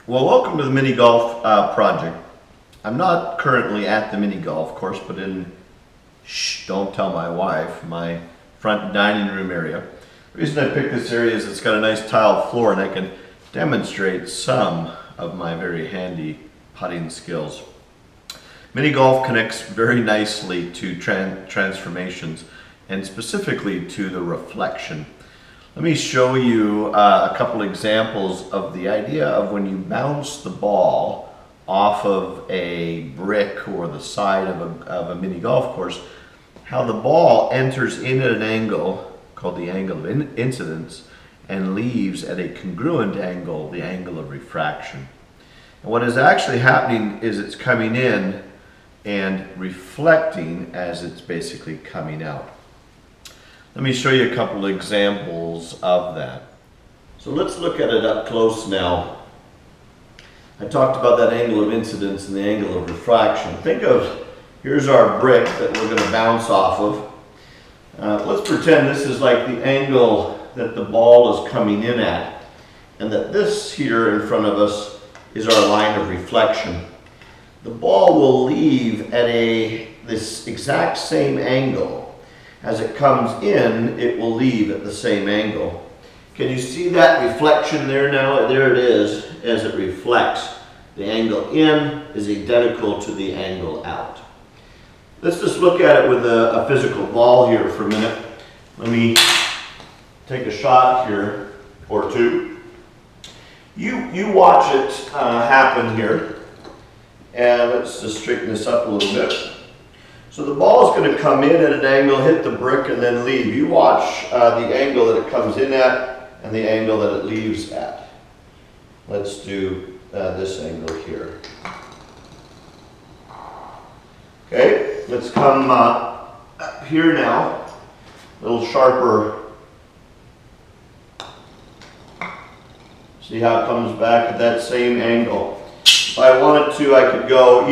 Well, welcome to the MiniGolf project. I'm not currently at the MiniGolf course, but in, don't tell my wife, my front dining room area. The reason I picked this area is it's got a nice tile floor and I can demonstrate some of my very handy putting skills. MiniGolf connects very nicely to transformations and specifically to the reflection. Let me show you a couple examples of the idea of when you bounce the ball off of a brick or the side of a mini golf course, how the ball enters in at an angle called the angle of incidence and leaves at a congruent angle, the angle of refraction. And what is actually happening is it's coming in and reflecting as it's basically coming out. Let me show you a couple of examples of that. So let's look at it up close now. I talked about that angle of incidence and the angle of refraction. Think of, here's our brick that we're going to bounce off of. Let's pretend this is like the angle that the ball is coming in at, and that this here in front of us is our line of reflection. The ball will leave at this exact same angle. As it comes in, it will leave at the same angle. Can you see that reflection there now? There it is as it reflects. The angle in is identical to the angle out. Let's just look at it with a physical ball here for a minute. Let me take a shot here or two. You watch it happen here. And let's just straighten this up a little bit. So the ball is going to come in at an angle, hit the brick, and then leave. You watch the angle that it comes in at and the angle that it leaves at. Let's do this angle here. Okay, let's come up here now, a little sharper. See how it comes back at that same angle. If I wanted to, I could go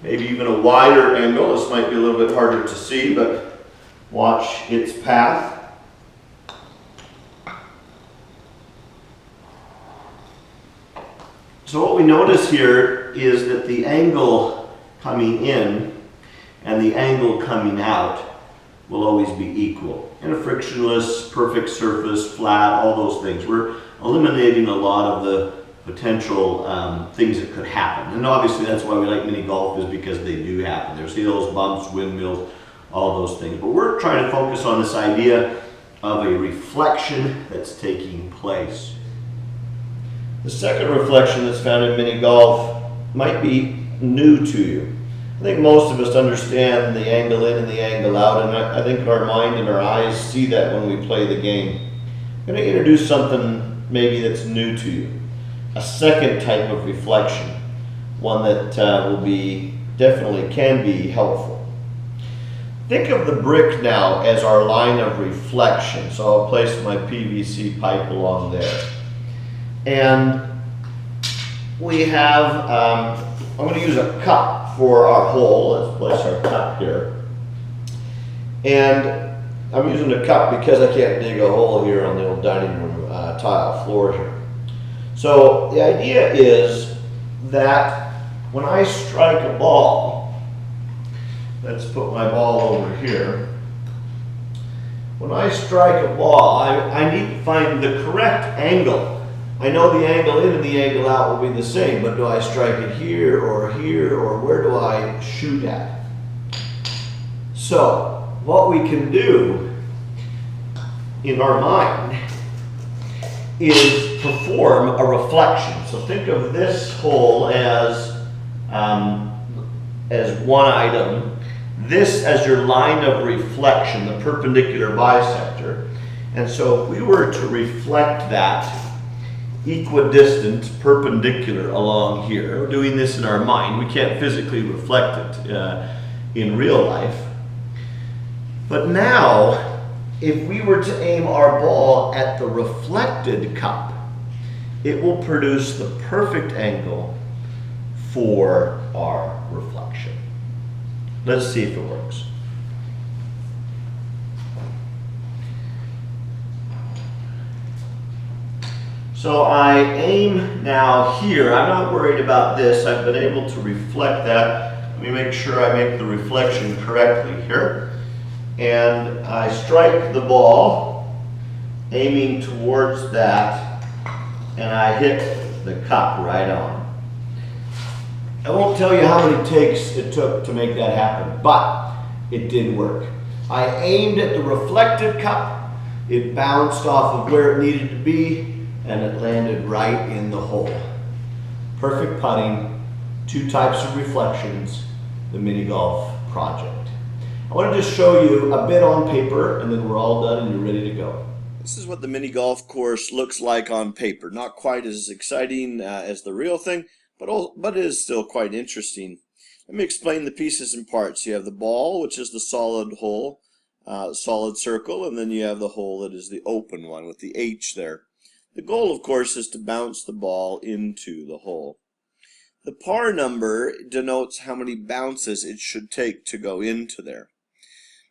maybe even a wider angle. This might be a little bit harder to see, but watch its path. So what we notice here is that the angle coming in and the angle coming out will always be equal. In a frictionless, perfect surface, flat, all those things. We're eliminating a lot of the potential things that could happen. And obviously that's why we like mini golf, is because they do happen. There's hills, bumps, windmills, all those things. But we're trying to focus on this idea of a reflection that's taking place. The second reflection that's found in mini golf might be new to you. I think most of us understand the angle in and the angle out, and I think our mind and our eyes see that when we play the game. I'm going to introduce something maybe that's new to you. A second type of reflection, one that definitely can be helpful. Think of the brick now as our line of reflection. So I'll place my PVC pipe along there. And we have, I'm going to use a cup for our hole. Let's place our cup here. And I'm using a cup because I can't dig a hole here on the old dining room tile floor here. So the idea is that when I strike a ball, let's put my ball over here. When I strike a ball, I need to find the correct angle. I know the angle in and the angle out will be the same, but do I strike it here, or where do I shoot at? So what we can do in our mind is perform a reflection. So think of this hole as one item, this as your line of reflection, the perpendicular bisector. And so if we were to reflect that equidistant perpendicular along here, we're doing this in our mind, we can't physically reflect it in real life. But now, if we were to aim our ball at the reflected cup, it will produce the perfect angle for our reflection. Let's see if it works. So I aim now here. I'm not worried about this. I've been able to reflect that. Let me make sure I make the reflection correctly here. And I strike the ball, aiming towards that, and I hit the cup right on. I won't tell you how many takes it took to make that happen, but it did work. I aimed at the reflected cup, it bounced off of where it needed to be, and it landed right in the hole. Perfect putting, 2 types of reflections, the MiniGolf project. I want to just show you a bit on paper, and then we're all done and you're ready to go. This is what the mini golf course looks like on paper. Not quite as exciting as the real thing, but it is still quite interesting. Let me explain the pieces and parts. You have the ball, which is the solid hole, solid circle, and then you have the hole that is the open one with the H there. The goal, of course, is to bounce the ball into the hole. The par number denotes how many bounces it should take to go into there.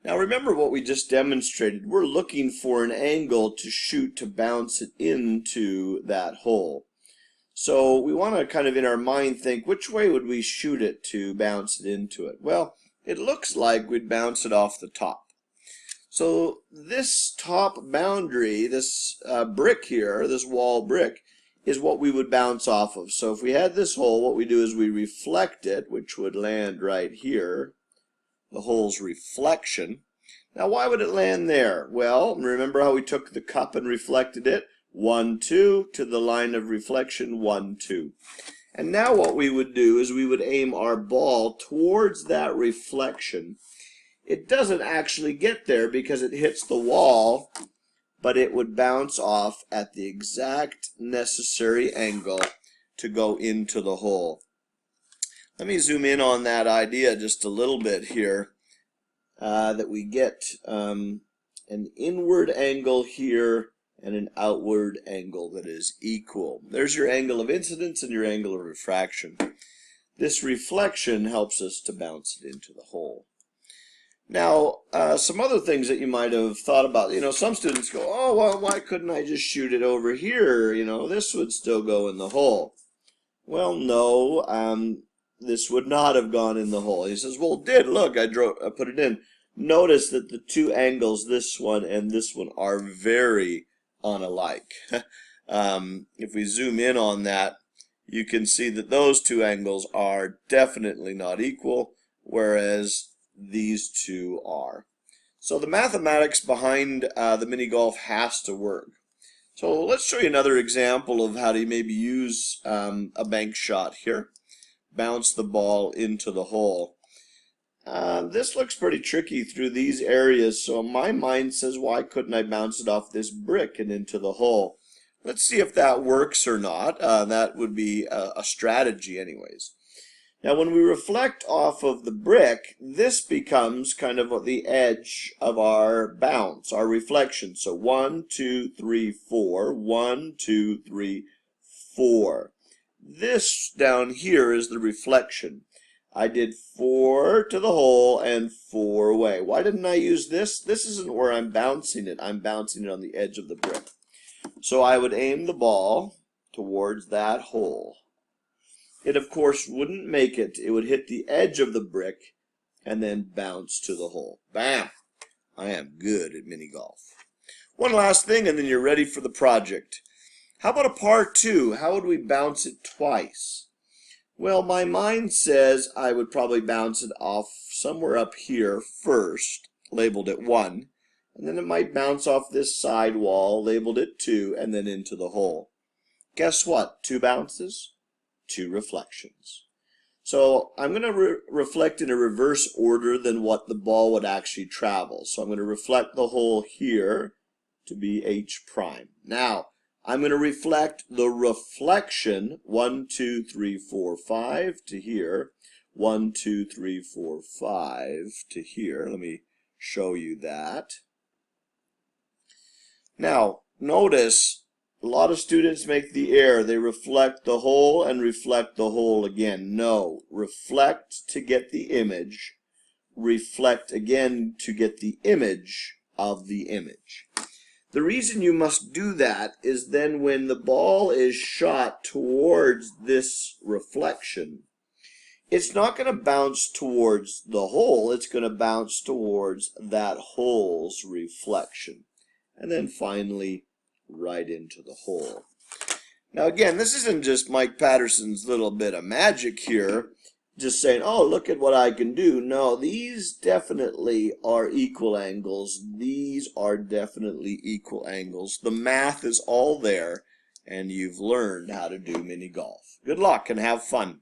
Now remember what we just demonstrated. We're looking for an angle to shoot to bounce it into that hole. So we want to kind of in our mind think, which way would we shoot it to bounce it into it? Well, it looks like we'd bounce it off the top. So this top boundary, this brick here, this wall brick, is what we would bounce off of. So if we had this hole, what we do is we reflect it, which would land right here, the hole's reflection. Now why would it land there? Well, remember how we took the cup and reflected it? 1, 2 to the line of reflection, 1, 2. And now what we would do is we would aim our ball towards that reflection. It doesn't actually get there because it hits the wall, but it would bounce off at the exact necessary angle to go into the hole. Let me zoom in on that idea just a little bit here, that we get an inward angle here and an outward angle that is equal. There's your angle of incidence and your angle of refraction. This reflection helps us to bounce it into the hole. Now, some other things that you might have thought about. Some students go, oh, well, why couldn't I just shoot it over here? This would still go in the hole. Well, no, this would not have gone in the hole. He says, well, it did. Look, I put it in. Notice that the 2 angles, this one and this one, are very unlike. If we zoom in on that, you can see that those 2 angles are definitely not equal, whereas these 2 are. So the mathematics behind the mini golf has to work. So let's show you another example of how to maybe use a bank shot here. Bounce the ball into the hole. This looks pretty tricky through these areas, so my mind says, why couldn't I bounce it off this brick and into the hole? Let's see if that works or not. That would be a strategy anyways. Now when we reflect off of the brick, this becomes kind of the edge of our bounce, our reflection. So 1, 2, 3, 4, 1, 2, 3, 4. This down here is the reflection. I did 4 to the hole and 4 away. Why didn't I use this? This isn't where I'm bouncing it. I'm bouncing it on the edge of the brick. So I would aim the ball towards that hole. It, of course, wouldn't make it. It would hit the edge of the brick and then bounce to the hole. Bam! I am good at mini golf. One last thing, and then you're ready for the project. How about a par 2? How would we bounce it twice? Well, my mind says I would probably bounce it off somewhere up here first, labeled it 1, and then it might bounce off this side wall, labeled it 2, and then into the hole. Guess what? 2 bounces, 2 reflections. So I'm going to reflect in a reverse order than what the ball would actually travel. So I'm going to reflect the hole here to be H prime. Now, I'm going to reflect the reflection 1, 2, 3, 4, 5 to here. 1, 2, 3, 4, 5 to here. Let me show you that. Now, notice a lot of students make the error. They reflect the hole and reflect the hole again. No, reflect to get the image. Reflect again to get the image of the image. The reason you must do that is then when the ball is shot towards this reflection, it's not going to bounce towards the hole, it's going to bounce towards that hole's reflection. And then finally, right into the hole. Now again, this isn't just Mike Patterson's little bit of magic here, just saying, oh, look at what I can do. No, these definitely are equal angles. These are definitely equal angles. The math is all there, and you've learned how to do mini golf. Good luck and have fun.